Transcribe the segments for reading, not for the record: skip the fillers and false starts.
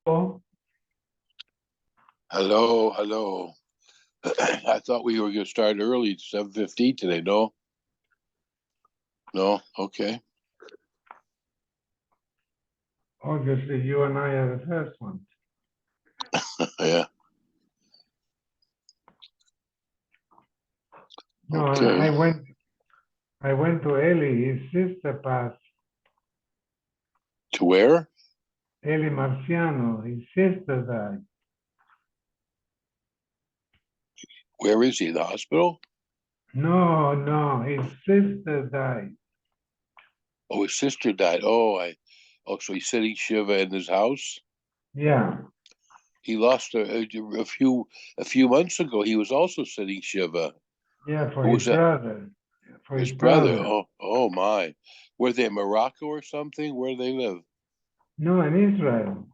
Hello, hello. I thought we were going to start early, 7:15 today. No, no. Okay. Obviously, you and I are the first ones. Yeah. No, Okay. I went to Eli, his sister passed. To where? Eli Marciano, his sister died. Where is he? The hospital? No, his sister died. Oh, his sister died. Oh, so he's sitting Shiva in his house? Yeah, He lost a few months ago. He was also sitting Shiva. yeah, for Who his was that? brother. For His his brother. brother. Oh my. Were they in Morocco or something? Where do they live? No, in Israel.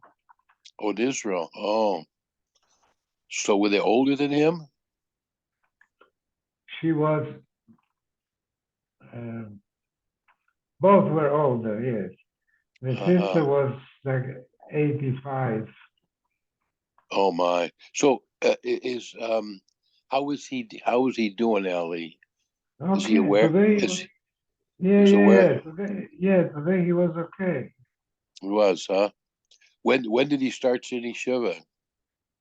Oh, in Israel. Oh. So were they older than him? She was, both were older, yes. The Uh-huh. sister was like 85. Oh my! So how is he doing, Ellie? Is he Okay, aware? today, yeah, He's yeah, aware? yeah, today he was okay. He was, huh? When did he start sitting Shiva?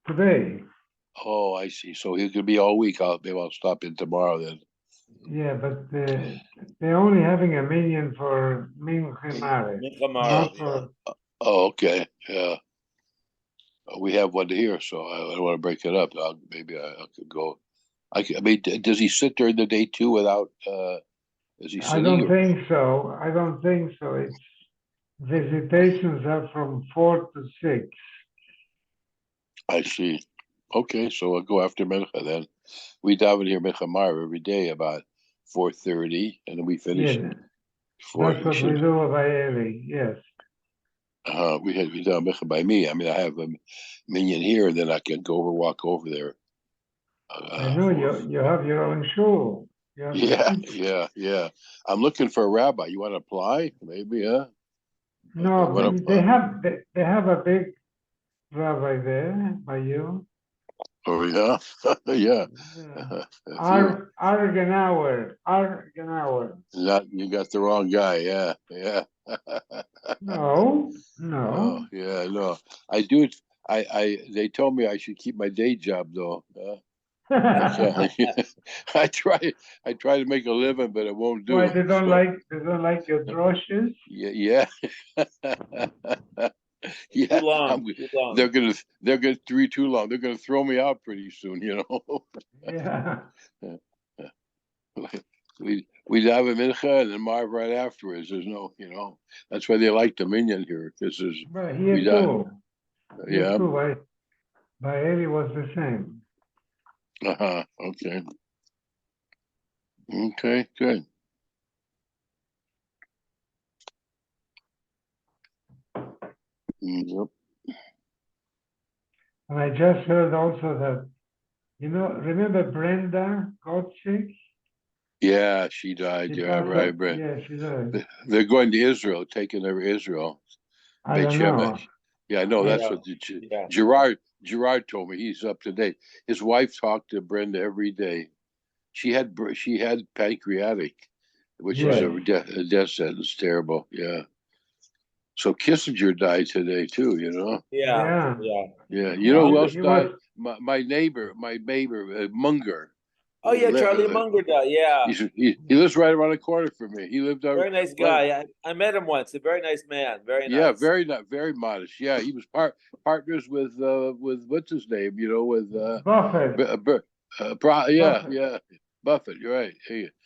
Today, Oh, I see. So he could be all week. Maybe I'll stop in tomorrow then. yeah, but they're only having a million for Minche Mare, Milchamara, not yeah. for, Oh, okay. Yeah. We have one here, so I don't want to break it up. Maybe I could go. I mean, does he sit during the day too without? Is he I sitting? don't think so. I don't think so. It's visitations are from 4 to 6. I see. Okay, so I'll go after Mincha then. We daven here Mincha Mar every day about 4:30, and then we finish Yeah, before that's we what we should. do by Eli, yes. We daven Mincha by me. I mean, I have a minion here, and then I can go over, walk over there. I know you have your own shul. You have your Yeah, kids. yeah. I'm looking for a rabbi. You want to apply? Maybe, huh? You No, want to they apply? have a big rabbi there by you. Oh yeah, yeah. Yeah. If you're Argenauer. not, you got the wrong guy. Yeah, yeah. No, Oh no. yeah, no. I do it. They told me I should keep my day job though. I can't. I try. I try to make a living, but it won't Why do. So they don't like your droshes? yeah, Too yeah. long, too long. They're gonna too long. They're gonna throw me out pretty soon. Yeah. We have a mincha and then Marv right afterwards. There's no, that's why they like the minyan here because there's But we here die. too. Here Yeah. too. By Eli was the same. Uh-huh. Okay. Okay. Good. Yep. And I just heard also that, remember Brenda Gottschalk? Yeah, she died. She Yeah, passed right, up. Brett. Yeah, she died. They're going to Israel, taking over Israel. I Beit don't know. Shemesh. Yeah, I know. That's Yeah, what yeah. Gerard told me. He's up to date. His wife talked to Brenda every day. She had pancreatic, which is Yes. a death sentence. Terrible. Yeah. So Kissinger died today too. Yeah, Yeah. yeah. Yeah. He, Who he, else he died? was, My neighbor, Munger. Oh yeah, Charlie Munger died. Yeah, He lives right around the corner from me. He lived very nice right. guy. I met him once. A very nice man. Very Yeah, nice. very modest. Yeah, he was partners with what's his name? With Buffett. yeah, Buffett. yeah, Buffett. You're right.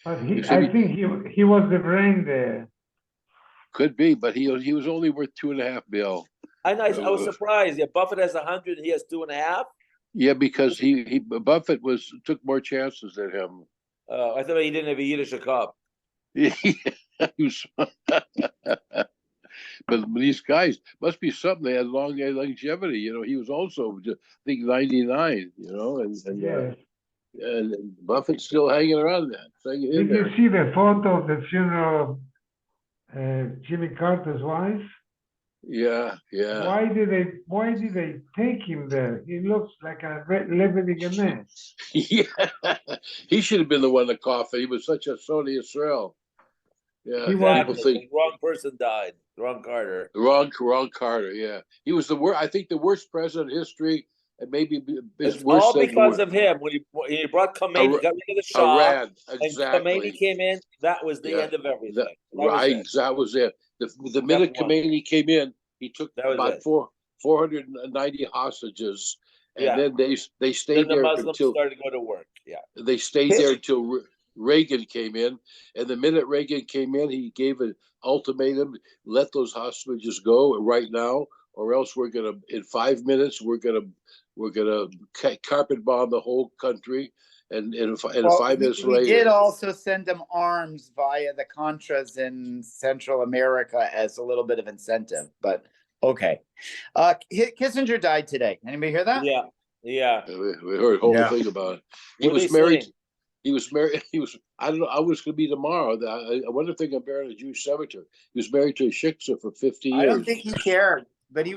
But Except I think he was the brain there. could be, but he was only worth 2.5 bill. I was surprised. Yeah, Buffett has 100. He has 2.5. Yeah, because he Buffett took more chances than him. I thought he didn't have a Yiddish cup. But these guys must be something. They had longevity. He was also, I think, 99. Yes. And Buffett's still hanging around that, hanging in Did you there. see the photo of the funeral of Jimmy Carter's wife? Yeah, yeah. Why did they take him there? He looks like a Lebanese man. Yeah, he should have been the one to cough it. He was such a Sony Israel. Yeah, He was- people Exactly. think The wrong person died. Wrong Carter. wrong Carter. Yeah, he was the worst. I think the worst president in history, and maybe It's his worse all than because of him. When he brought Khomeini, got rid of the Shah, Iran. and Khomeini Exactly. came in, that was the Yeah. end of everything. That, That was right. it. That was it. The minute one. Khomeini came in, he took That was about it. 490 hostages, and Yeah. then they Then stayed the there Muslims until started to go to work. Yeah. they stayed there until Reagan came in. And the minute Reagan came in, he gave an ultimatum: let those hostages go right now, or else we're gonna in 5 minutes we're gonna carpet bomb the whole country. And Well, 5 minutes he later, did also send them arms via the Contras in Central America as a little bit of incentive, but okay. Kissinger died today. Anybody hear that? Yeah. Yeah. we heard a whole Yeah. thing about it. He What are was they married. saying? He was married. He was. I don't know. I was going to be tomorrow. I wonder if they're going to bury him in a Jewish cemetery. He was married to a shiksa for 50 years. I don't think he cared, but he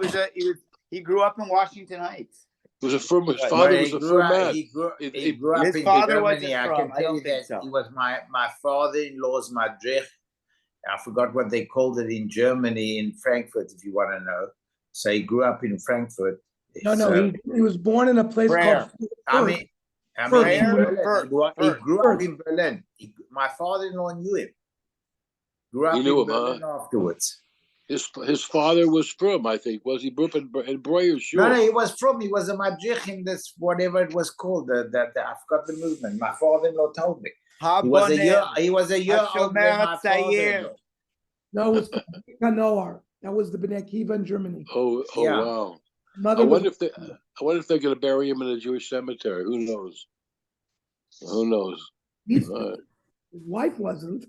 grew up in Washington Heights. He was a firm. His Right. father Well, was a firm man. he grew He- up His in father Germany. wasn't I from. can I tell don't you think that so. he was my father-in-law's madrich. I forgot what they called it in Germany, in Frankfurt, if you want to know. So he grew up in Frankfurt. No, he was born in a place Where? called I mean, Fürth. in Where? Berlin. He Fürth. grew up in Berlin. My father-in-law knew him. Grew up You knew in him, huh? Berlin afterwards. his father was from. I think was he grew up in Breuer No, he was a madrich in this, whatever it was called. I forgot the movement. My father-in-law told me. He was a year older than my father-in-law. No, it was Noar. That was the Bnei Akiva in Germany. Oh, Yeah. wow. I Mother was wonder if they're going to bury him in a Jewish cemetery. Who knows? Who knows? his wife wasn't.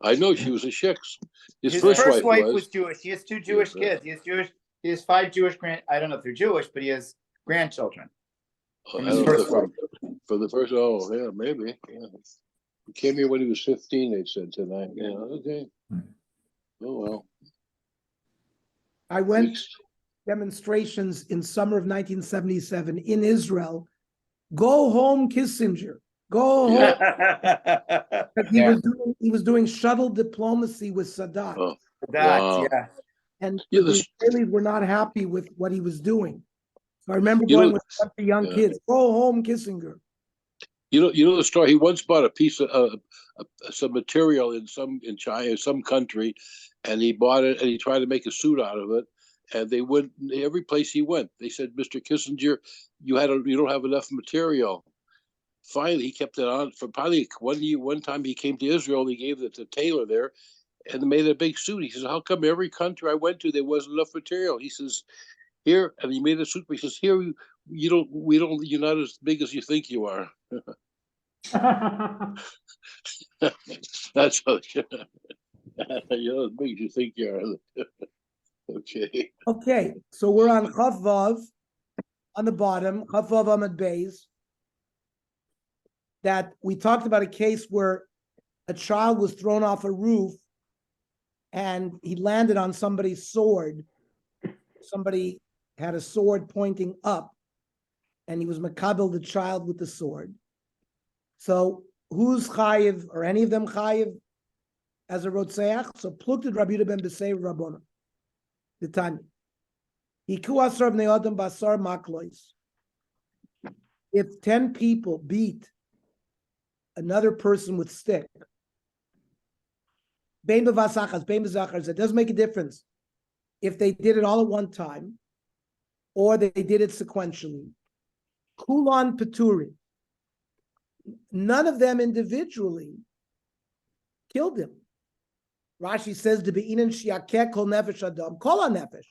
I know she was a shik's. His first first wife was was Jewish. He has two Jewish Yeah. kids. He has 5 Jewish I don't know if they're Jewish, but he has grandchildren. From I his don't know, first wife. for the first. Oh, yeah, maybe. Yeah. He came here when he was 15. They said tonight. Yeah, okay. Oh well. I went demonstrations in summer of 1977 in Israel. Go home, Kissinger. Go home. Yeah. He was doing shuttle diplomacy with Sadat. Oh, That, wow. yeah. And Yeah, the Israelis were not happy with what he was doing. So I remember You know- going with a bunch of young Yeah. kids. Go home, Kissinger. You know the story. He once bought a piece of some material in China, some country, and he bought it and he tried to make a suit out of it. And they went every place he went. They said, "Mr. Kissinger, you don't have enough material." Finally, he kept it on for probably 1 year. One time he came to Israel, he gave it to tailor there, and made a big suit. He says, "How come every country I went to there wasn't enough material?" He says, "Here," and he made a suit. He says, "Here, you're not as big as you think you are." That's how you're not as big as you think you are. Okay. Okay, so we're on Chaf Vav on the bottom, Chaf Vav Amud Beis. That we talked about a case where a child was thrown off a roof and he landed on somebody's sword. Somebody had a sword pointing up and he was makabel the child with the sword. So who's chayiv, or any of them chayiv as a rotzeach? So plukted Rabbi Yehuda ben Besei Rabbona. The Tanya. Hiku asar bnei adam basar maklois. If 10 people beat another person with stick, bein b'vasachas, bein b'zachars, it doesn't make a difference if they did it all at one time or they did it sequentially. Kulan Peturi. None of them individually killed him. Rashi says, "The be'inan shiakeh kol nefesh adam kol nefesh,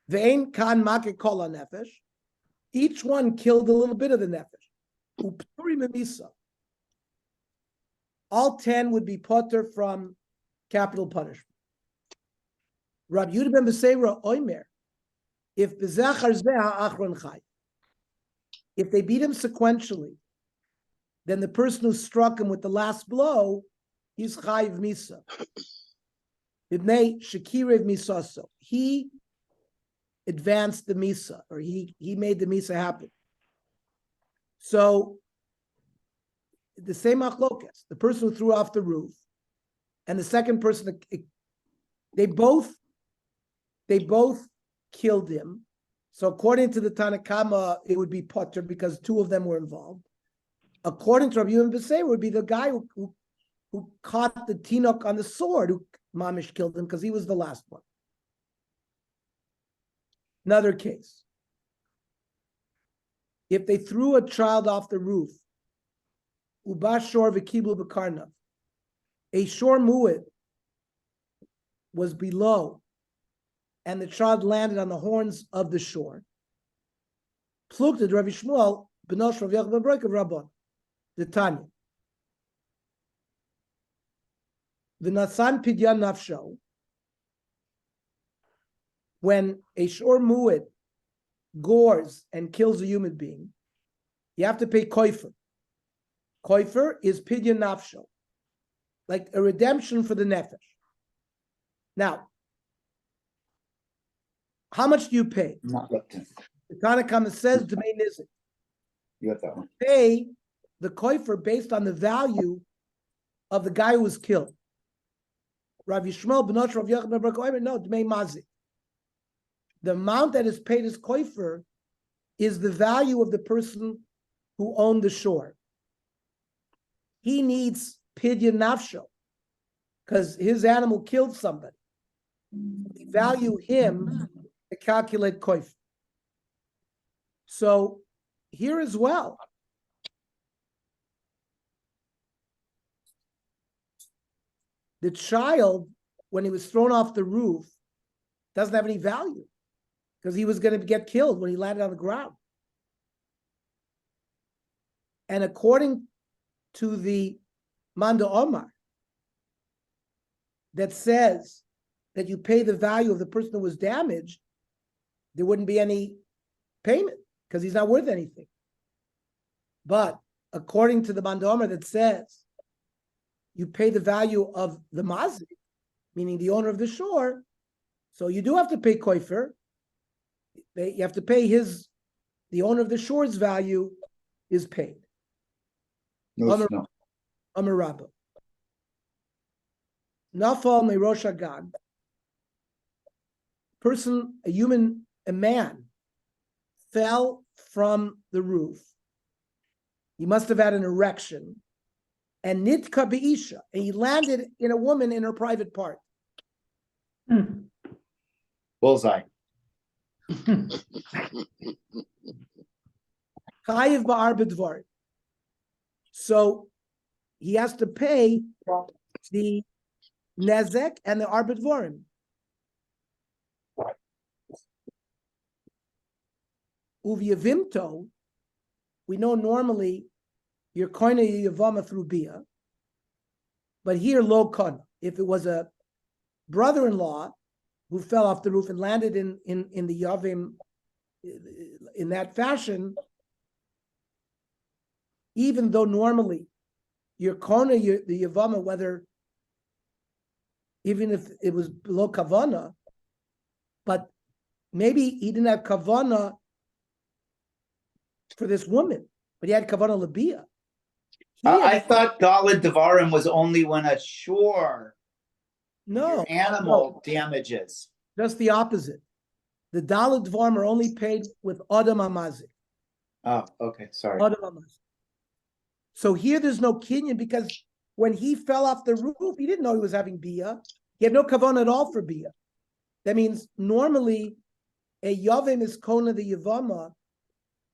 ve'ein kan makeh kol nefesh." Each one killed a little bit of the nefesh. Upturi memisa. All 10 would be potter from capital punishment. Rabbi Yehuda ben Beseira oimer, if bezachar zeh ha'achron chay, if they beat him sequentially, then the person who struck him with the last blow, he's chayiv misa. Ibnei shekirev misaso. He advanced the Misa, or he made the Misa happen. So the same machlokas, the person who threw off the roof, and the second person, they both killed him. So according to the Tanakama, it would be potter because two of them were involved. According to Rabbi Yehuda Beseir, it would be the guy who caught the Tinok on the sword, who Mamish killed him because he was the last one. Another case. If they threw a child off the roof, Ubashor v'kiblu b'karnav, a shor mu'id was below, and the child landed on the horns of the shore. Plukted Rabbi Shmuel b'nosh Rav Yochanan ben Broika Rabban, the Tanya. V'nasan pidyan nafsho, when a shor mu'id gores and kills a human being, you have to pay koifer. Koifer is pidyan nafsho, like a redemption for the nefesh. Now, how much do you pay? The Tanakama says D'mei nizik. You got that one. Pay the koifer based on the value of the guy who was killed. Rav Yishmael b'nosh Rav Yochanan ben Broika, no, D'mei mazik. The amount that is paid as koifer is the value of the person who owned the shore. He needs pidyon nafsho because his animal killed somebody. We value him to calculate koifer. So here as well, the child, when he was thrown off the roof, doesn't have any value because he was going to get killed when he landed on the ground. And according to the Manda Omar, that says that you pay the value of the person who was damaged, there wouldn't be any payment because he's not worth anything. But according to the Manda Omar that says you pay the value of the mazik, meaning the owner of the shore, so you do have to pay koifer. You have to pay the owner of the shore's value is paid. No. Amar Rabba. Nafal merosh hagag. Person, a man, fell from the roof. He must have had an erection. And nitka be'isha, and he landed in a woman in her private part. Bullseye. Chayiv ba'ar b'dvar. So he has to pay the nezek and the arbit dvarim. Uviyavimto, we know normally you're koina yavama through bia, but here lo kon. If it was a brother-in-law who fell off the roof and landed in the yavim in that fashion, even though normally you're koina the yavama, whether even if it was below kavana, but maybe he didn't have kavana for this woman, but he had kavana labia. I thought Daled Devarim was only when a shore animal damages. Just the opposite. The Daled Devarim are only paid with Adam Amazik. Oh, okay, sorry. Adam Amazik. So here there's no kinyan because when he fell off the roof, he didn't know he was having bia. He had no kavana at all for bia. That means normally a yavim is kona the yavama.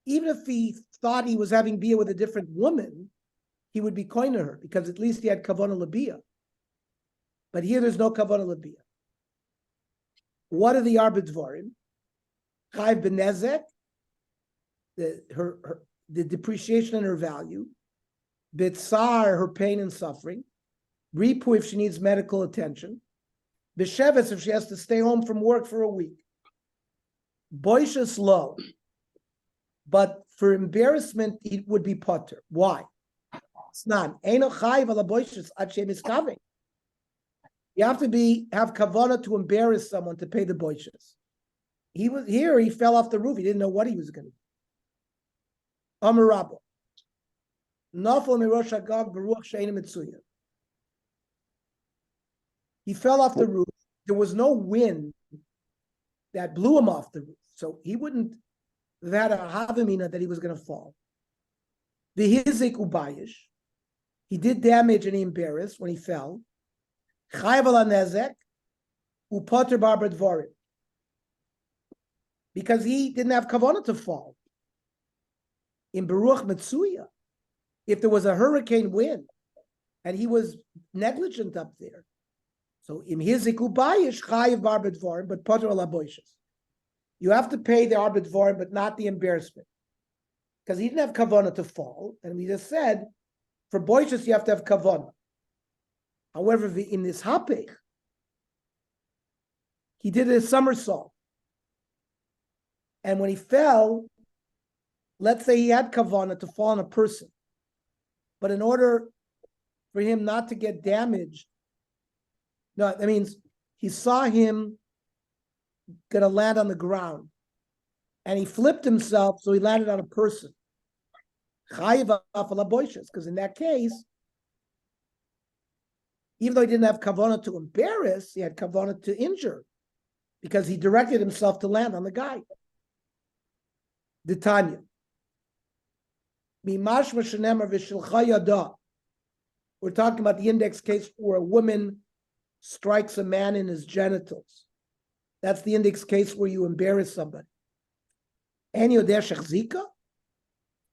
Even if he thought he was having bia with a different woman, he would be koina her because at least he had kavana labia. But here there's no kavana labia. What are the arbit dvarim? Chayv benezek, the depreciation in her value. Bitsar, her pain and suffering. Ripu, if she needs medical attention. B'sheves, if she has to stay home from work for a week. Boishas low. But for embarrassment, it would be potter. Why? Snan. Eino chayiv ala boishas ad shem iskaving. You have to have kavana to embarrass someone to pay the boishas. he was here, he fell off the roof. He didn't know what he was going to do. Amar Rabba. Nafal mirosh hagag beruach she'eina mitzuya. He fell off the roof. There was no wind that blew him off the roof. So he wouldn't have had a havamina that he was going to fall. The hizik ubayish. He did damage and he embarrassed when he fell. Chayav ala nezek upoter bar b'dvarim. Because he didn't have kavanah to fall. In Baruch Mitsuya, if there was a hurricane wind and he was negligent up there, so in his ikubayish chayiv bar b'dvarim, but poter ala boishes. You have to pay the arbitvarim, but not the embarrassment, because he didn't have kavanah to fall, and we just said for boishes you have to have kavanah. However, in this hapech, he did a somersault. And when he fell, let's say he had kavanah to fall on a person, but in order for him not to get damaged, no, that means he saw him gonna land on the ground, and he flipped himself, so he landed on a person. Because in that case, even though he didn't have kavanah to embarrass, he had kavanah to injure, because he directed himself to land on the guy. The Tanya. We're talking about the index case where a woman strikes a man in his genitals. That's the index case where you embarrass somebody. And Yodeh Shechzika,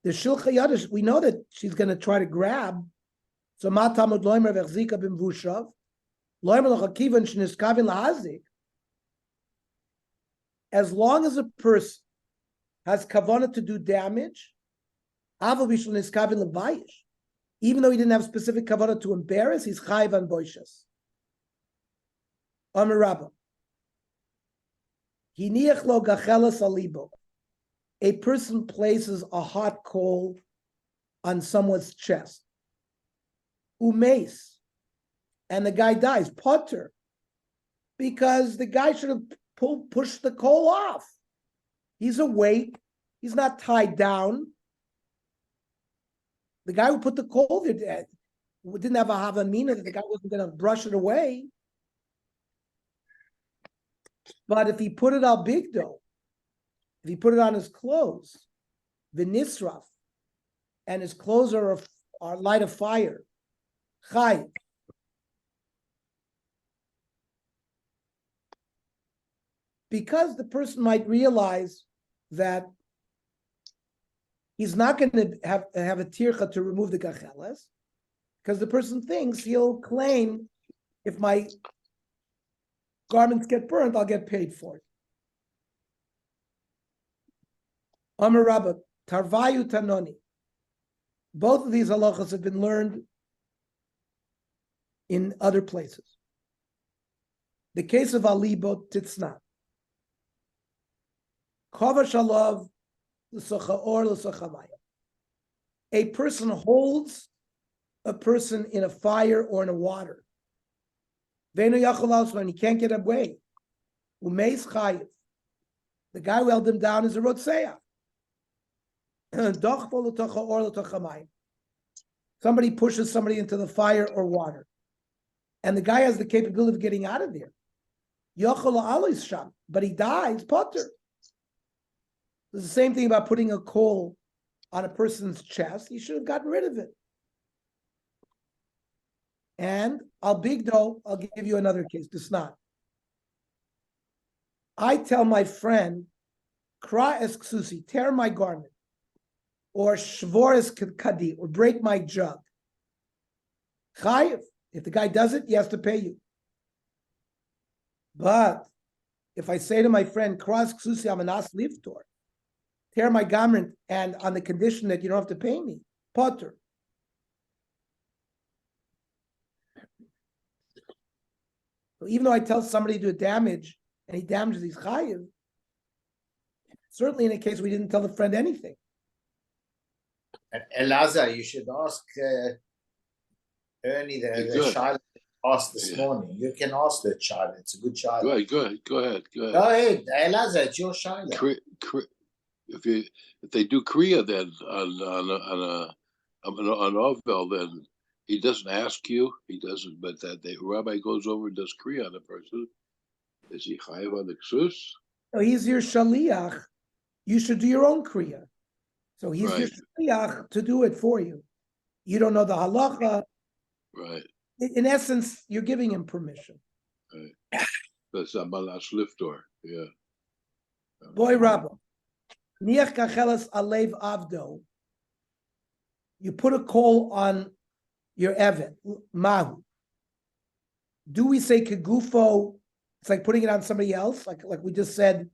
the Shilcha Yadish, we know that she's going to try to grab. So Matamud Loimer Vechzika Bim Vushav, Loimer Lachakivan Shniskavin Lahazik. As long as a person has kavanah to do damage, Aval Bishul Niskavin Levayish, even though he didn't have specific kavanah to embarrass, he's chayiv on boishes. Amar Rabba. Hiniach lo gachelas alibo. A person places a hot coal on someone's chest. Umeis. And the guy dies. Potter. Because the guy should have pushed the coal off. He's awake. He's not tied down. The guy who put the coal there didn't have a havamina that the guy wasn't going to brush it away. But if he put it al bigdo, if he put it on his clothes, the nisraf, and his clothes are light of fire, chai. Because the person might realize that he's not going to have a tircha to remove the gacheles, because the person thinks he'll claim, if my garments get burnt, I'll get paid for it. Amar Rabba, Tarvayu Tanoni. Both of these halachas have been learned in other places. The case of Alibo Titznat. Kava Shalav L'Sochaor L'Sochamaya. A person holds a person in a fire or in a water. Veno Yachol when he can't get away. Umeis Chayiv. The guy who held him down is a Rotseah. Somebody pushes somebody into the fire or water, and the guy has the capability of getting out of there. But he dies, potter. It's the same thing about putting a coal on a person's chest. He should have gotten rid of it. And I'll give you another case. It's not. I tell my friend, Kra esksusi, tear my garment, or shvores kadi, or break my jug. Chayiv. If the guy does it, he has to pay you. But if I say to my friend, Kra esksusi amanas liftor, tear my garment, and on the condition that you don't have to pay me, potter. So even though I tell somebody to do damage and he damages his chayiv, certainly in a case we didn't tell the friend anything. Elazar, you should ask Ernie the child asked this Yeah. morning. You can ask the child. It's a good child. Go ahead. Go ahead. Go ahead, Elazar, it's your child. If they do Kriya then on Ovel, then he doesn't ask you. He doesn't. But that the rabbi goes over and does Kriya on a person. Is he chayav on the ksus? So he's your shaliach. You should do your own kriya. So he's your shaliach to do it for you. You don't know the halacha. Right. In essence, you're giving him permission. Right. That's a malas liftor. Yeah. Boy, Rabba. Niach kachelas alev avdo. You put a call on your Evan, Mahu. Do we say kegufo? It's like putting it on somebody else, like we just said,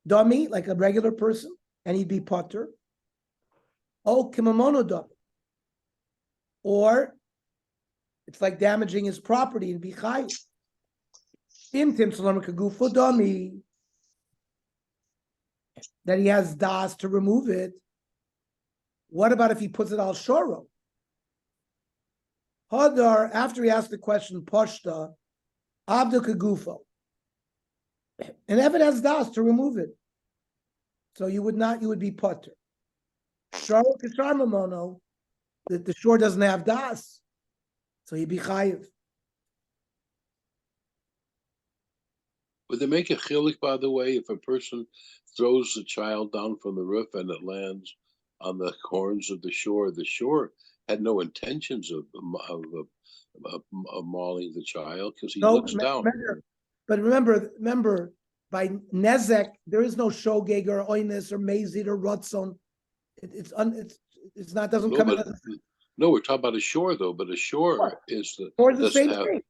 dummy, like a regular person, and he'd be potter. Oh, kimamono dummy. Or it's like damaging his property and be chayiv. Imtim salam kegufo dummy. That he has das to remove it. What about if he puts it al shoro? Hadar, after he asked the question, Pashta, Abdu Kagufo. And Evan has das to remove it. So you would be potter. Shor Kishar Mamono, that the shore doesn't have das. So he'd be chayiv. Would they make a chilik, by the way, if a person throws a child down from the roof and it lands on the horns of the shore? The shore had no intentions of mauling the child because he looks down. Remember, by nezek there is no shogeg or oinus or mezid or rotzon. It's not doesn't come. No, we're talking about a shore though. But a shore is the same thing.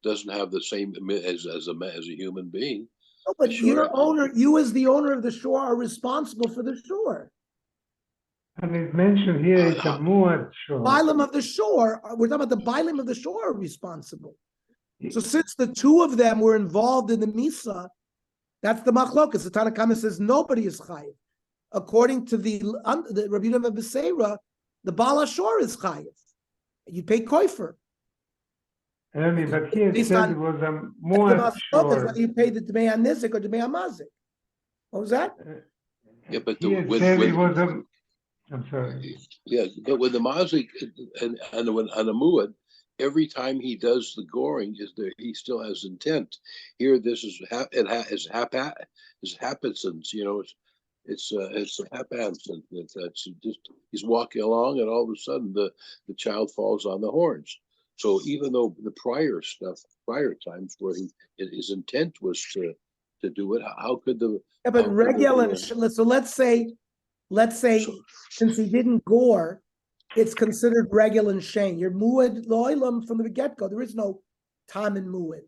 Doesn't have the same as a human being. No, but you as the owner of the shore are responsible for the shore. And it's mentioned here it's a muad shore. Bilim of the shore, we're talking about the bilim of the shore are responsible. So since the two of them were involved in the Misa, that's the machlokas. The Tanna Kama says nobody is chayiv. According to the Rabbi Yehuda ben Beseira, the Baal HaShor is chayiv. You pay koifer. But here it said it was a muad shore. Whether you pay the Dmei HaNizik or Dmei HaMazik. What was that? Yeah, but I'm sorry. Yeah, but with the mazik and on the muad, every time he does the goring, he still has intent. Here, this is happens. You know, it's happens. That's just he's walking along, and all of a sudden the child falls on the horns. So even though the prior times where his intent was to do it, how could the but regular? So let's say since he didn't gore, it's considered regular and shane. You're muad lo'ilam from the get-go. There is no time in muad.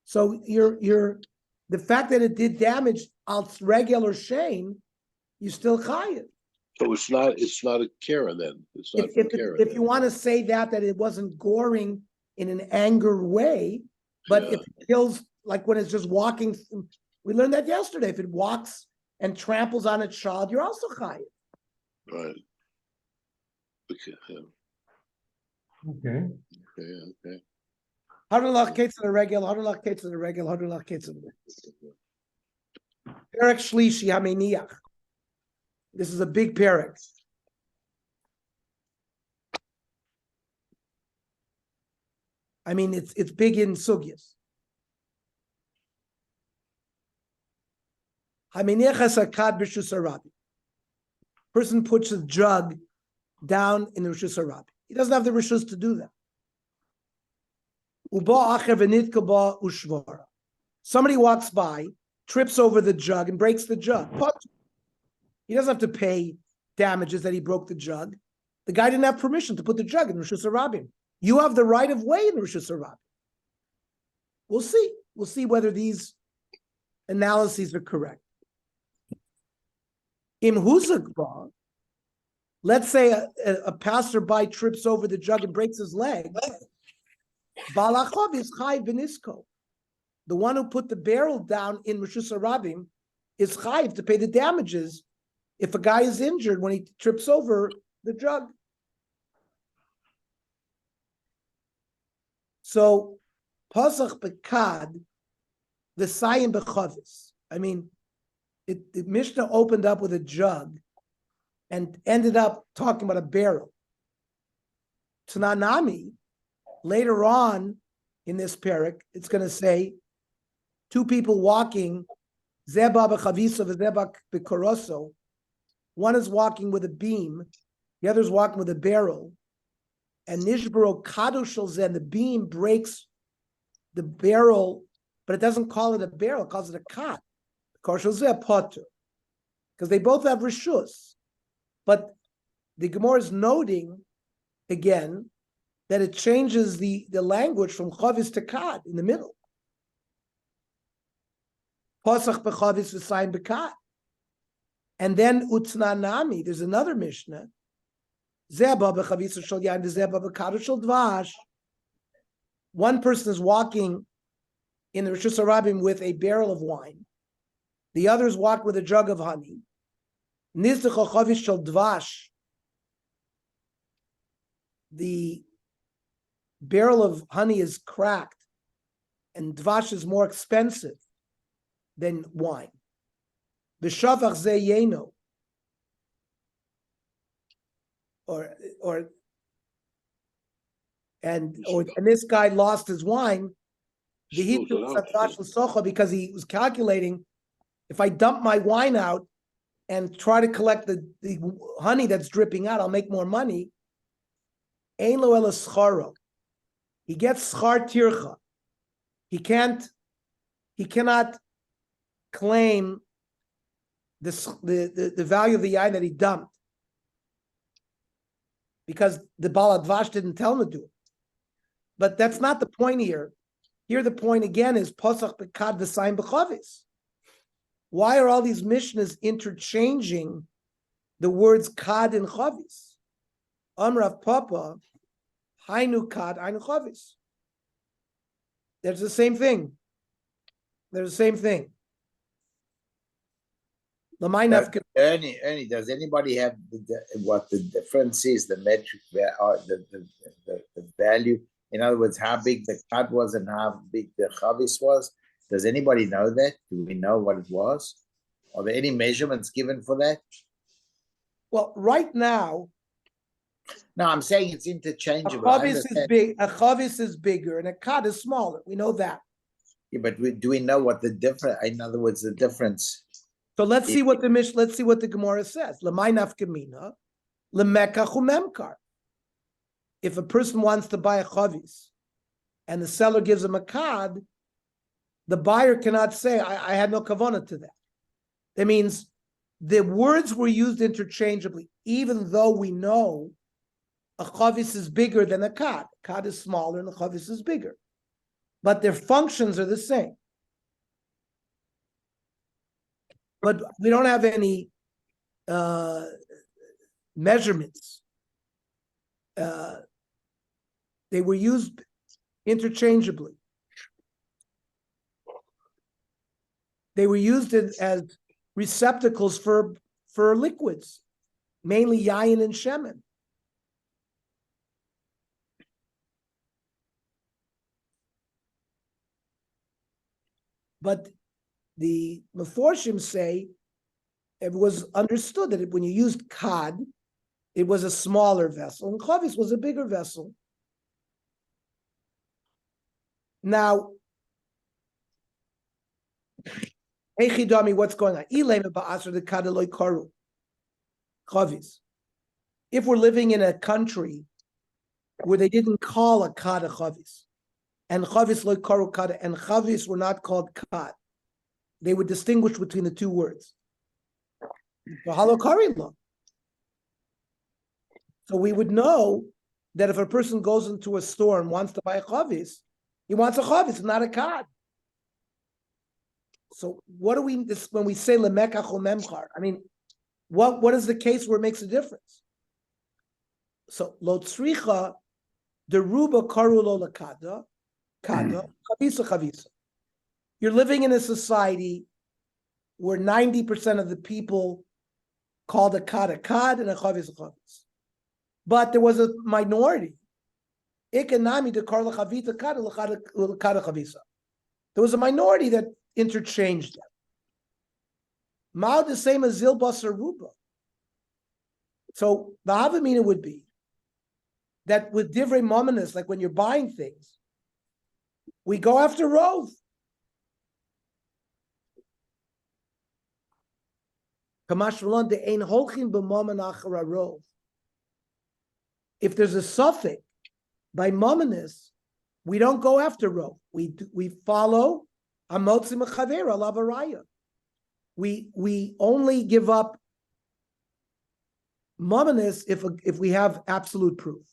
So you're the fact that it did damage als regular shane, you still chayiv. So it's not a Karen then. It's not if you want to say that it wasn't goring in an anger way, but if it kills, like when it's just walking, we learned that yesterday. If it walks and tramples on its child, you're also chayiv. Right. Okay. Okay. Okay. Hadulach kates in the regular, hadulach kates in the regular, hadulach kates in the Perek Shlishi Hameniach. This is a big perek. I mean, it's big in sugyas. Hameniachas akad b'shus harabi. Person puts a jug down in the rishus harabi. He doesn't have the rishus to do that. Uba acher v'nitka ba ushvara. Somebody walks by, trips over the jug, and breaks the jug. He doesn't have to pay damages that he broke the jug. The guy didn't have permission to put the jug in Rishus Harabim. You have the right of way in Rishus Harabim. We'll see. We'll see whether these analyses are correct. Im Huzagba, let's say a passerby trips over the jug and breaks his leg. Balachov is Chai Benisko. The one who put the barrel down in Rishus Harabim is Chai to pay the damages if a guy is injured when he trips over the jug. So Pasach bekad, the sayin bechavis. I mean, the Mishnah opened up with a jug and ended up talking about a barrel. Tananami, later on in this parak, it's going to say two people walking, Zeba b'chavisa v'zeba b'koroso. One is walking with a beam, the other is walking with a barrel. And Nishbaro Kadoshal Zen, the beam breaks the barrel, but it doesn't call it a barrel, it calls it a kat. Because they both have rishus. But the Gemara is noting again that it changes the language from chavis to kad in the middle. Pasach bechavis v'sayin bekad. And then utznanami, there's another Mishnah. Zeba bechavis shel yain v'zeba bekad shel dvash. One person is walking in the Rishus Harabim with a barrel of wine. The others walk with a jug of honey. Nizdecha chavis shel dvash. The barrel of honey is cracked, and dvash is more expensive than wine. V'shavach ze yeno, and this guy lost his wine. Because he was calculating, if I dump my wine out and try to collect the honey that's dripping out, I'll make more money. Ein lo ela scharo. He gets schar tircha. He cannot claim the value of the yain that he dumped because the Baal Advash didn't tell him to do it. But that's not the point here. Here the point again is Pasach bekad v'sayin b'chavis. Why are all these Mishnahs interchanging the words kad and chavis? Amrav Papa, Hainu kad, Hainu chavis. There's the same thing. There's the same thing. Ernie, does anybody have what the difference is, the metric, the value? In other words, how big the cut was and how big the chavis was? Does anybody know that? Do we know what it was? Are there any measurements given for that? Well, right now, no, I'm saying it's interchangeable. A chavis is big. A chavis is bigger, and a kat is smaller. We know that. Yeah, but do we know what the difference? In other words, the difference. So let's see what the Gemara says. L'may nafkamina, l'mekach u'memkar. If a person wants to buy a chavis, and the seller gives him a kad, the buyer cannot say, "I had no kavanah to that." That means the words were used interchangeably, even though we know a chavis is bigger than a kad. Kad is smaller and the chavis is bigger. But their functions are the same. But we don't have any measurements. They were used interchangeably. They were used as receptacles for liquids, mainly yayin and shemen. But the Meforshim say it was understood that when you used kad, it was a smaller vessel, and chavis was a bigger vessel. Now, Echidami, what's going on? If we're living in a country where they didn't call a kad a chavis, and chavis loy karu kad, and chavis were not called kad, they would distinguish between the two words. So we would know that if a person goes into a store and wants to buy a chavis, he wants a chavis, not a kad. So what do we when we say lemekach or memchar? I mean, what is the case where it makes a difference? So lo tzricha deruba karu lo lakada kada chavisa chavisa. You're living in a society where 90% of the people called a kad and a chavis a chavis. But there was a minority Ikanami de Karla Chavita Kada Chavisa. There was a minority that interchanged them. Mao the same as Zilbas or Ruba. So the Havamina would be that with Divrei Mominus, like when you're buying things, we go after Rove. Kamash Malon de Ein Holchin b'Momen Achara Rove. If there's a suffix by Mominus, we don't go after Rove. We follow Amotzi Mechaver Alavaraya. We only give up Mominus if we have absolute proof.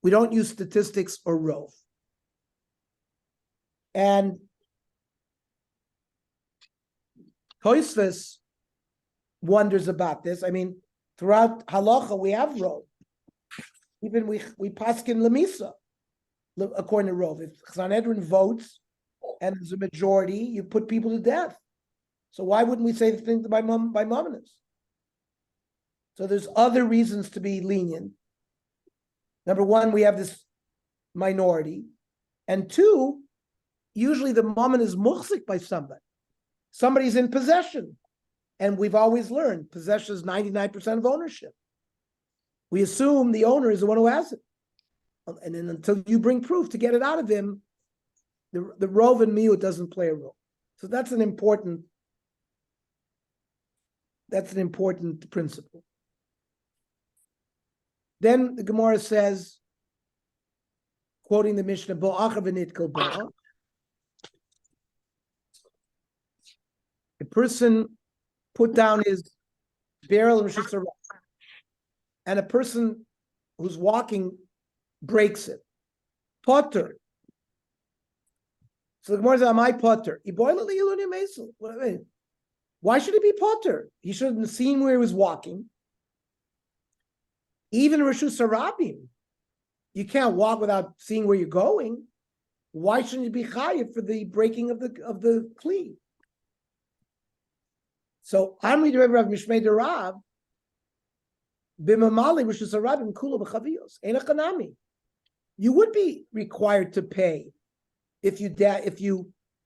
We don't use statistics or Rove. And Tosfos wonders about this. I mean, throughout Halacha we have Rove. Even we paskin Lemisa, according to Rove. If Sanhedrin votes and there's a majority, you put people to death. So why wouldn't we say the thing by Mominus? So there's other reasons to be lenient. Number one, we have this minority. And two, usually the Momin is muhsik by somebody. Somebody's in possession. And we've always learned possession is 99% of ownership. We assume the owner is the one who has it. And then until you bring proof to get it out of him, the Rove and Miut doesn't play a role. So that's an important principle. Then the Gemara says, quoting the Mishnah, Bo'acha v'nitkel ba'a. A person put down his barrel in Rishus Harabim, and a person who's walking breaks it. Potter. So the Gemara says, am I Potter? Why should he be Potter? He should have seen where he was walking. Even Rishus Harabim, you can't walk without seeing where you're going. Why shouldn't you be chayiv for the breaking of the kli? So Amri de Rav Mishmei de Rav b'mamali Rishus Harabim kula b'chaviyos ein achanami. You would be required to pay if you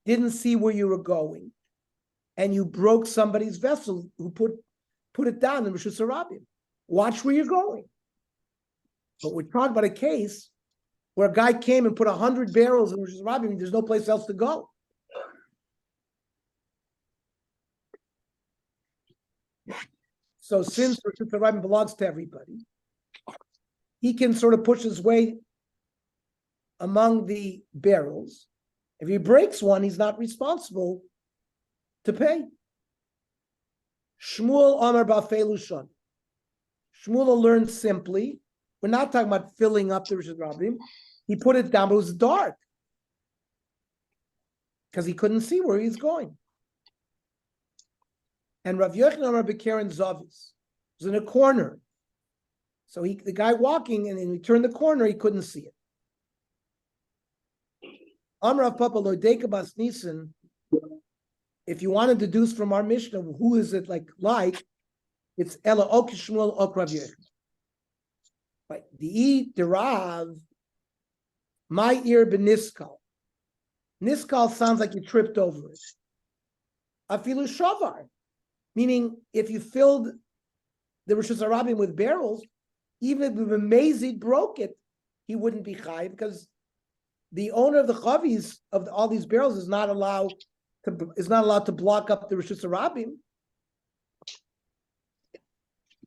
didn't see where you were going, and you broke somebody's vessel who put it down in Rishus Harabim. Watch where you're going. But we're talking about a case where a guy came and put 100 barrels in Rishus Harabim, and there's no place else to go. So since Rishus Harabim belongs to everybody, he can sort of push his way among the barrels. If he breaks one, he's not responsible to pay. Shmuel Amar Bafelushon. Shmuel learned simply. We're not talking about filling up the Rishus Harabim. He put it down, but it was dark because he couldn't see where he's going. And Rav Yochanan Amar B'Keren Zavis was in a corner. So the guy walking, and then he turned the corner, he couldn't see it. Amar Rav Papa Lodeika Bas Nisan. If you want to deduce from our Mishnah, who is it like? It's Ela Ok Shmuel Ok Rav Yochanan. Right. The Rav, my ear beniskal. Niskal sounds like you tripped over it. Afilu shavar, meaning if you filled the Rishus Harabim with barrels, even if the Mezid broke it, he wouldn't be chayiv because the owner of the chavis of all these barrels is not allowed to block up the Rishus Harabim.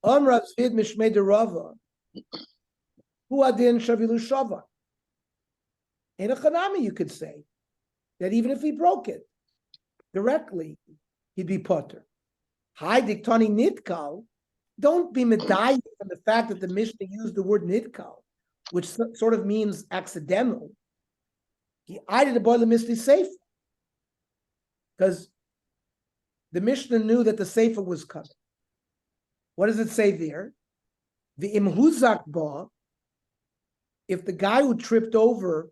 Amrav Zvid Mishmei de Rava. Who adin shavilu shavar? In a chanami, you could say that even if he broke it directly, he'd be potter. Hi diktani nitkal. Don't be medayik from the fact that the Mishnah used the word nitkal, which sort of means accidental. He added a boil misli safe because the Mishnah knew that the sefer was covered. What does it say there? The imhuzak ba. If the guy who tripped over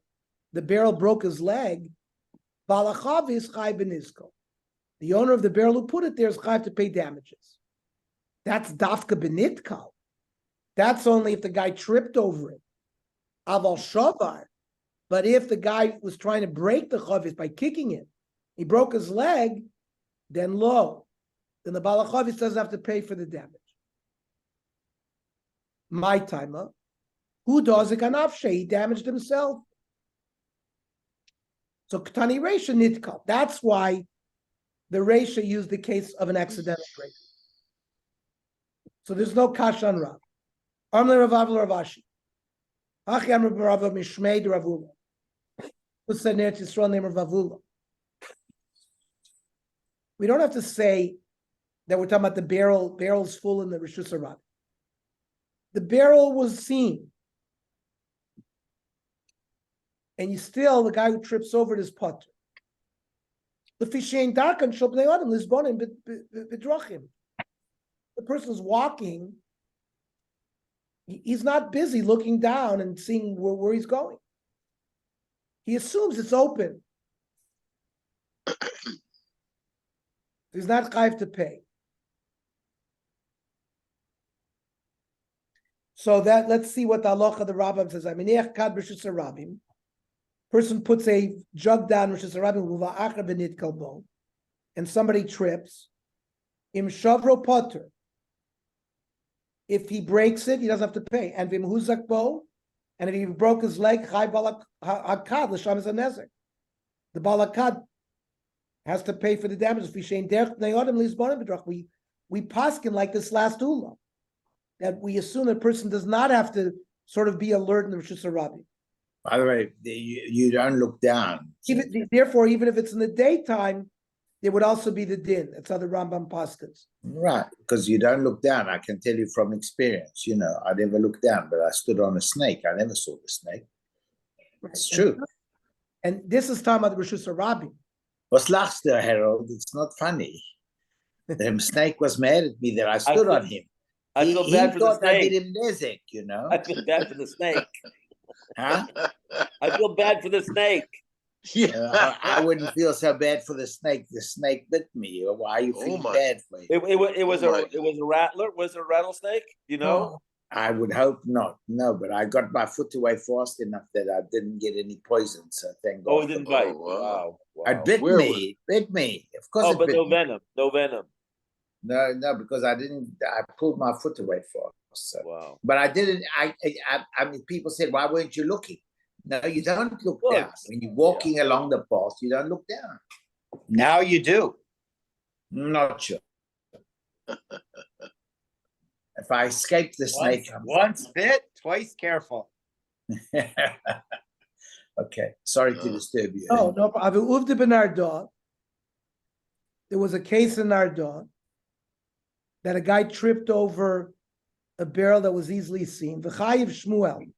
the barrel broke his leg, balachav is chai benisko. The owner of the barrel who put it there is chai to pay damages. That's dafka benitkal. That's only if the guy tripped over it. Aval shavar, But if the guy was trying to break the chavis by kicking it, he broke his leg, then lo, then the Baal HaChavis doesn't have to pay for the damage. My timer, who does it? Kanafshe, he damaged himself. So Ktani Reisha Nitkal. That's why the Reisha used the case of an accidental break. So there's no Kash on Rav. Amle Rav Avla Rav Ashi. Achi Amr Rav Mishmei de Ravula. Who said Eretz Yisrael name of Ravula? We don't have to say that we're talking about the barrel's full in the Rishus HaRabim. The barrel was seen. And the guy who trips over it is potter. The person's walking, he's not busy looking down and seeing where he's going. He assumes it's open. He's not chayav to pay. So let's see what the halacha the Rambam says. Person puts a jug down, which is a rabbi, and somebody trips. Im shavro potter. If he breaks it, he doesn't have to pay. And vim huzak bo, and if he broke his leg, chai balakad l'sham is a nezek. The balakad has to pay for the damage. We paskin like this last ula, that we assume a person does not have to sort of be alert in the Rishus HaRabim. By the way, you don't look down. Therefore, even if it's in the daytime, there would also be the din. That's how the Rambam paskins. Right, because you don't look down. I can tell you from experience. I never looked down, but I stood on a snake. I never saw the snake. It's true. And this is talking about the Rishus HaRabim. Was lachst du, Harold? It's not funny. The snake was mad at me that I stood on him. I feel bad for the thought I did snake. him nezek, I feel bad for the snake. Huh? I feel bad for the snake. I wouldn't feel so bad for the snake. The snake bit me. Why are you feeling bad for it? It was a rattler. Was it a rattlesnake? I would hope not. No, but I got my foot away fast enough that I didn't get any poison. So thank God. Oh, it didn't bite. wow. Wow. It bit me. It bit me. Of course. Oh, it but bit no me. venom. No venom. No, because I pulled my foot away fast. So. Wow. But I didn't. I mean, people said, "Why weren't you looking?" No, you don't look down when you're walking along the path. You don't look down. Now you do. Not sure. If I escape the snake, Once bit, twice careful. Okay, sorry to disturb you. Oh, no problem. There was a case in Nardon that a guy tripped over a barrel that was easily seen. V'chayiv Shmuel.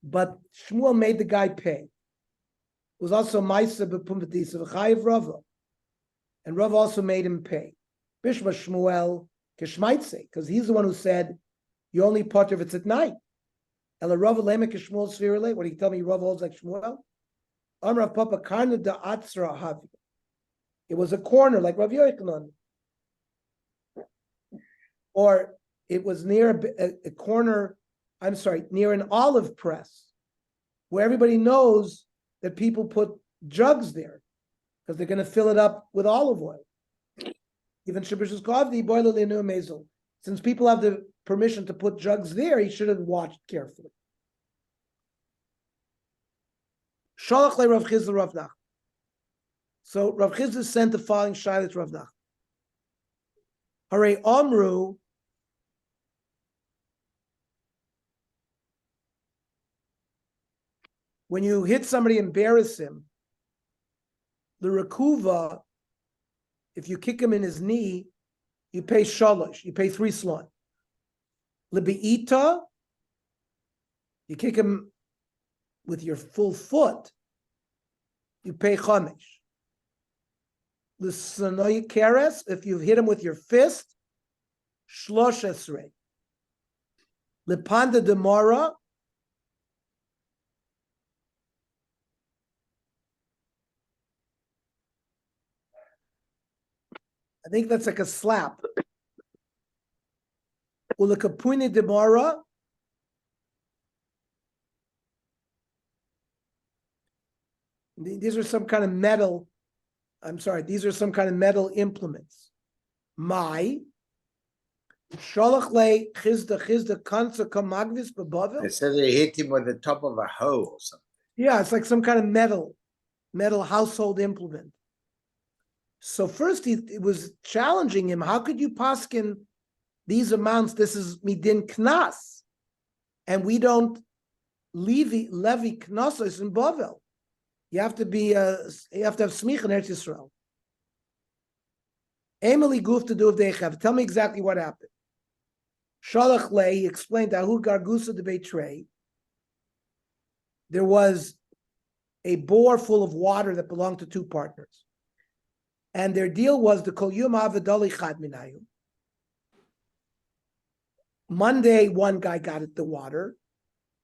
But Shmuel made the guy pay. It was also Maisa b'Pumbedisa V'chayiv Rava. And Rava also made him pay. Bishma Shmuel Kishmaitse, because he's the one who said, you only potter if it's at night. Ela Rava Lema Kishmuel Svirele. What do you tell me Rava holds like Shmuel? Amrav Papa Karna da Atzra Havi. It was a corner like Rav Yochanan. Or it was near a corner, near an olive press, where everybody knows that people put jugs there because they're going to fill it up with olive oil. Even Shabbos Kavdi, boiler lenu mezel. Since people have the permission to put jugs there, he should have watched carefully. Shalach le Rav Chizda Rav Nach. So Rav Chizda sent the following shayla to Rav Nach. Hare Amru. When you hit somebody, embarrass him, the Rekuva, if you kick him in his knee, you pay shalosh, you pay 3 slot. Libi'ita, you kick him with your full foot, you pay chamesh. L'sanoy keres, if you hit him with your fist, shlosh esrei. Lipanda demora, I think that's like a slap. Ulakapuni demara. these are some kind of metal. I'm sorry, these are some kind of metal implements. My Sholach le chizda kansa kamagvis They bebavel. said they hit him with the top of a hoe or something. Yeah, it's like some kind of metal household implement. So first it was challenging him. How could you paskin these amounts? This is midin knas, and we don't levy knasos in Bavel. You have to have smich in Eretz Yisrael. Emily Guf to do if they have. Tell me exactly what happened. Shalach Le, he explained Ahu Gargusa de Beitrei. There was a bore full of water that belonged to two partners. And their deal was the Kol Yom Avadali Chad Minayu. Monday, one guy got it the water.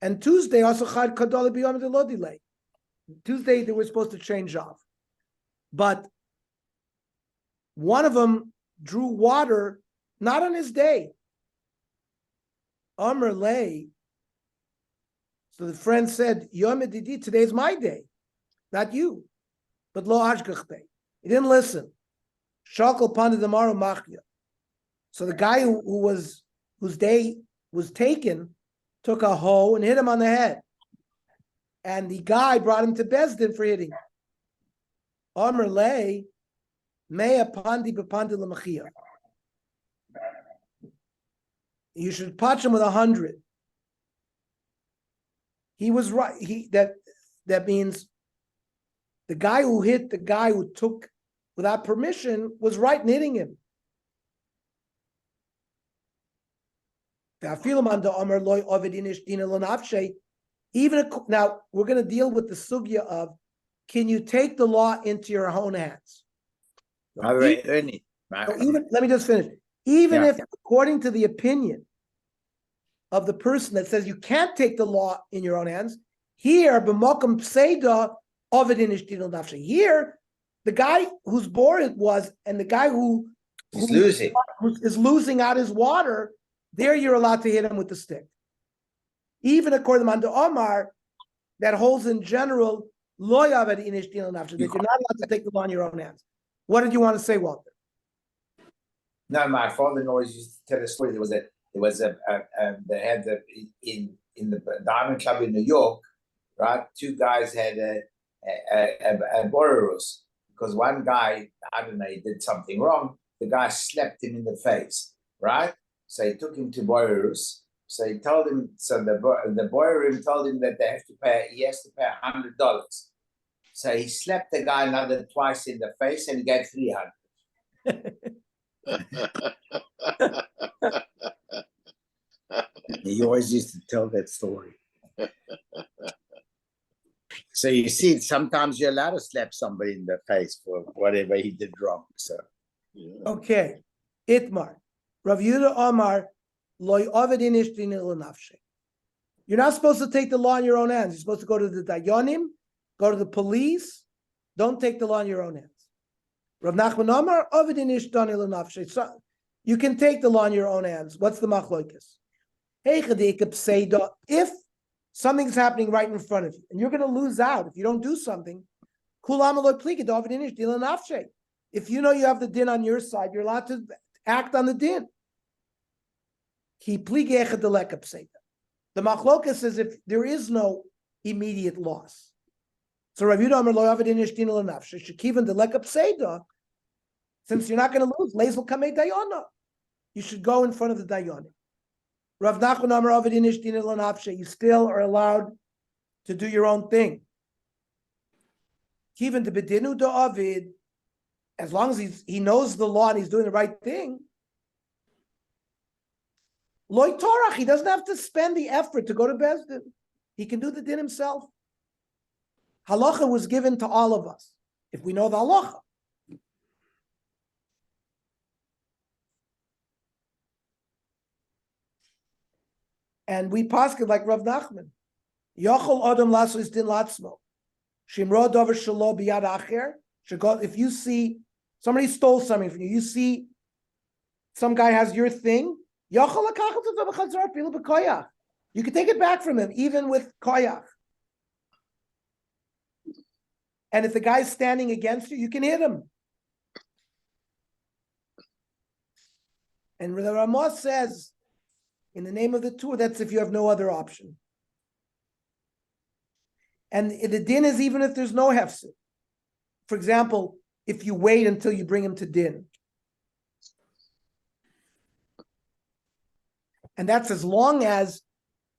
And Tuesday, also Chad Kadali Biyom de Lodile. Tuesday, they were supposed to change off. But one of them drew water not on his day. Amr lay. So the friend said, Yom Didi, today's my day, not you. But lo ashgach day. He didn't listen. Shakal pandit amaro machya. So the guy whose day was taken took a hoe and hit him on the head. And the guy brought him to Bezdin for hitting. Amr lay, mea pandi b'pandi l'machia. You should punch him with 100. He was right. That means the guy who hit the guy who took without permission was right in hitting him. Even now, we're going to deal with the sugya of, can you take the law into your own hands? By the way, Ernie, Let me just finish. Even if, according to the opinion of the person that says you can't take the law in your own hands, here, b'mokum pseida ovidin ishdinul nafshe. Here, the guy whose bore it was, and the guy who is losing out his water, there you're allowed to hit him with the stick. Even according to Manda Omar, that holds in general lo yavid in ishdinul nafshe, that you're not allowed to take the law in your own hands. What did you want to say, Walter? No, my father-in-law used to tell a story. They had in the Diamond Club in New York, right? Two guys had a borrowers because one guy, I don't know, he did something wrong. The guy slapped him in the face, right? So he took him to borrowers. So he told him. So the borrower told him that he has to pay $100. So he slapped the guy another twice in the face, and he gave $300. He always used to tell that story. So you see, sometimes you're allowed to slap somebody in the face for whatever he did wrong. So Okay, Itmar, Rav Yehuda Amar, loy ovedin ishdin l'nafshe. You're not supposed to take the law in your own hands. You're supposed to go to the dayanim, go to the police. Don't take the law in your own hands. Rav Nachman Amar, ovedin ishdin l'nafshe. So you can take the law in your own hands. What's the machlokas? If something's happening right in front of you and you're going to lose out if you don't do something, if you know you have the din on your side, you're allowed to act on the din. The machlokas says if there is no immediate loss. So Rav Yehuda Amar lo yavid inish din l'nafshe shekivan delekap seida. Since you're not going to lose, lezel kamei dayana. You should go in front of the dayanim. Rav Nachman Amar Ovid inish din l'nafshe. You still are allowed to do your own thing. Even the bedinu da Ovid, as long as he knows the law and he's doing the right thing. Loy Torach, he doesn't have to spend the effort to go to Bezdin. He can do the din himself. Halacha was given to all of us, if we know the halacha. And we paskin like Rav Nachman. Yochol Adam Lasos Din Latzmo. Shimro Dover Shalo Biyad Acher. If you see somebody stole something from you, you see some guy has your thing, you can take it back from him, even with koyach. And if the guy's standing against you, you can hit him. And the Ramah says, in the name of the Torah, that's if you have no other option. And the din is even if there's no hefsed. For example, if you wait until you bring him to din. And that's as long as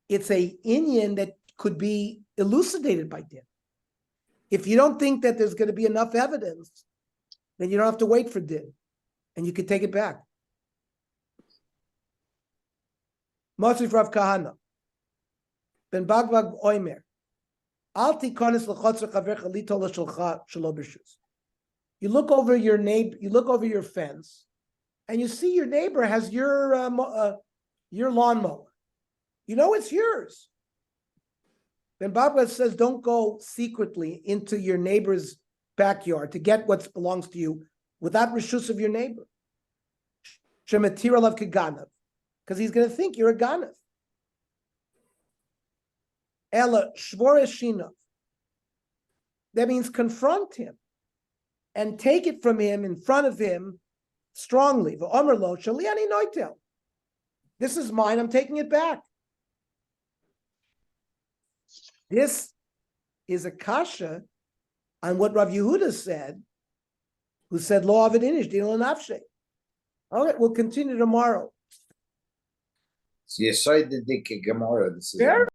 it's a inyan that could be elucidated by din. If you don't think that there's going to be enough evidence, then you don't have to wait for din, and you can take it back. Mosif Rav Kahana ben Bagbag Oimer. Al tikonis l'chotzer chavercha lito l'shelcha shelo b'rshus. You look over your neighbor, you look over your fence, and you see your neighbor has your lawnmower. You know it's yours. Ben Bagbag says, don't go secretly into your neighbor's backyard to get what belongs to you without reshus of your neighbor. Shemetir alav keganav, because he's going to think you're a ganav. Ella shvoreshinav. That means confront him and take it from him in front of him strongly. V'omer shaliani noitel. This is mine. I'm taking it back. This is a kasha on what Rav Yehuda said, who said, Lo avid inish, din l'nafshe. All right, we'll continue tomorrow. So you said the Gemara. This is Very